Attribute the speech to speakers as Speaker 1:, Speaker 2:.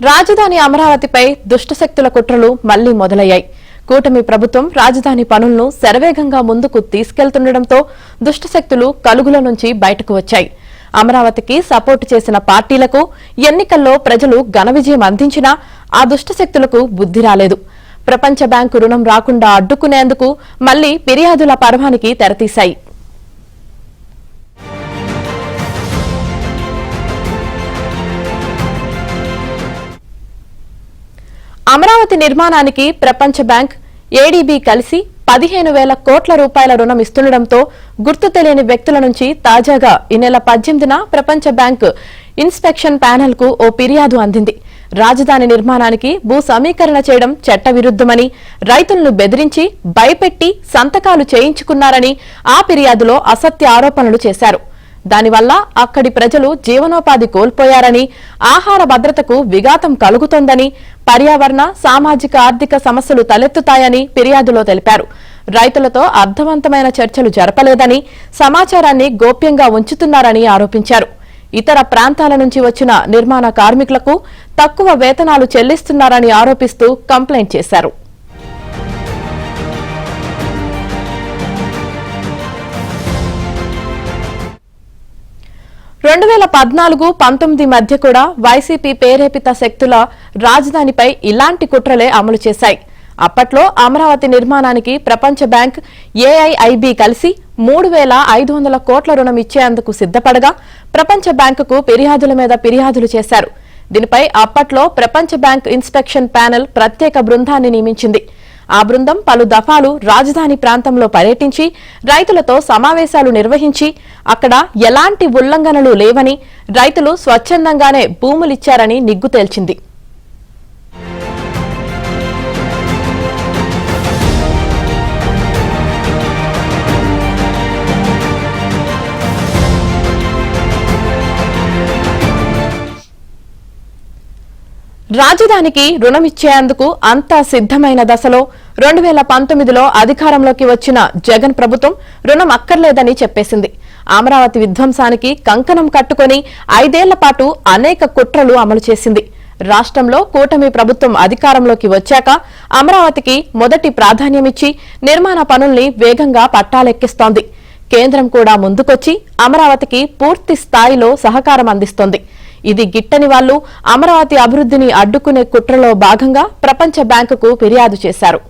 Speaker 1: రాజధాని అమరావతిపై దుష్టశక్తుల కుట్రలు మళ్లీ మొదలయ్యాయి. కూటమి ప్రభుత్వం రాజధాని పనులను శరవేగంగా ముందుకు తీసుకెళ్తుండటంతో దుష్టశక్తులు కలుగుల నుంచి బయటకు వచ్చాయి. అమరావతికి సపోర్టు చేసిన పార్టీలకు ఎన్నికల్లో ప్రజలు ఘన విజయం అందించినా ఆ దుష్టశక్తులకు బుద్ధి రాలేదు. ప్రపంచ బ్యాంకు రుణం రాకుండా అడ్డుకునేందుకు మళ్లీ ఫిర్యాదుల పర్వానికి తెరతీశాయి. అమరావతి నిర్మాణానికి ప్రపంచ బ్యాంక్, ఏడీబీ కలిసి 15,000 కోట్ల రూపాయల రుణం ఇస్తుండటంతో గుర్తు తెలియని వ్యక్తుల నుంచి తాజాగా ఈ నెల 18న ప్రపంచ బ్యాంక్ ఇన్స్పెక్షన్ ప్యానెల్ కు ఓ ఫిర్యాదు అందింది. రాజధాని నిర్మాణానికి భూ సమీకరణ చేయడం చట్టవిరుద్దమని, రైతులను బెదిరించి భయపెట్టి సంతకాలు చేయించుకున్నారని ఆ ఫిర్యాదులో అసత్య ఆరోపణలు చేశారు. దానివల్ల అక్కడి ప్రజలు జీవనోపాధి కోల్పోయారని, ఆహార భద్రతకు విఘాతం కలుగుతోందని, పర్యావరణ, సామాజిక ఆర్థిక సమస్యలు తలెత్తుతాయని ఫిర్యాదులో తెలిపారు. రైతులతో అర్థవంతమైన చర్చలు జరపలేదని, సమాచారాన్ని గోప్యంగా ఉంచుతున్నారని ఆరోపించారు. ఇతర ప్రాంతాల నుంచి వచ్చిన నిర్మాణ కార్మికులకు తక్కువ వేతనాలు చెల్లిస్తున్నారని ఆరోపిస్తూ కంప్లైంట్ చేశారు. 2014-19 మధ్య కూడా వైసీపీ పేరేపిత శక్తుల రాజధానిపై ఇలాంటి కుట్రలే అమలు చేశాయి. అప్పట్లో అమరావతి నిర్మాణానికి ప్రపంచ బ్యాంక్, ఏఐఐబీ కలిసి 3,500 కోట్ల రుణం ఇచ్చేందుకు సిద్ధపడగా ప్రపంచ బ్యాంకుకు ఫిర్యాదుల మీద ఫిర్యాదులు చేశారు. దీనిపై అప్పట్లో ప్రపంచ బ్యాంక్ ఇన్స్పెక్షన్ ప్యానెల్ ప్రత్యేక బృందాన్ని నియమించింది. ఆ బృందం పలు దఫాలు రాజధాని ప్రాంతంలో పర్యటించి రైతులతో సమావేశాలు నిర్వహించి అక్కడ ఎలాంటి ఉల్లంఘనలు లేవని, రైతులు స్వచ్ఛందంగానే భూములిచ్చారని నిగ్గు తేల్చింది. రాజధానికి రుణమిచ్చేందుకు అంతా సిద్ధమైన దశలో 2019లో అధికారంలోకి వచ్చిన జగన్ ప్రభుత్వం రుణం అక్కర్లేదని చెప్పేసింది. అమరావతి విధ్వంసానికి కంకణం కట్టుకుని 5 ఏళ్ల పాటు అనేక కుట్రలు అమలు చేసింది. రాష్ట్రంలో కూటమి ప్రభుత్వం అధికారంలోకి వచ్చాక అమరావతికి మొదటి ప్రాధాన్యమిచ్చి నిర్మాణ పనుల్ని వేగంగా పట్టాలెక్కిస్తోంది. కేంద్రం కూడా ముందుకొచ్చి అమరావతికి పూర్తి స్థాయిలో సహకారం అందిస్తోంది. ఇది గిట్టని వాళ్లు అమరావతి అభివృద్ధిని అడ్డుకునే కుట్రలో భాగంగా ప్రపంచ బ్యాంకుకు ఫిర్యాదు చేశారు.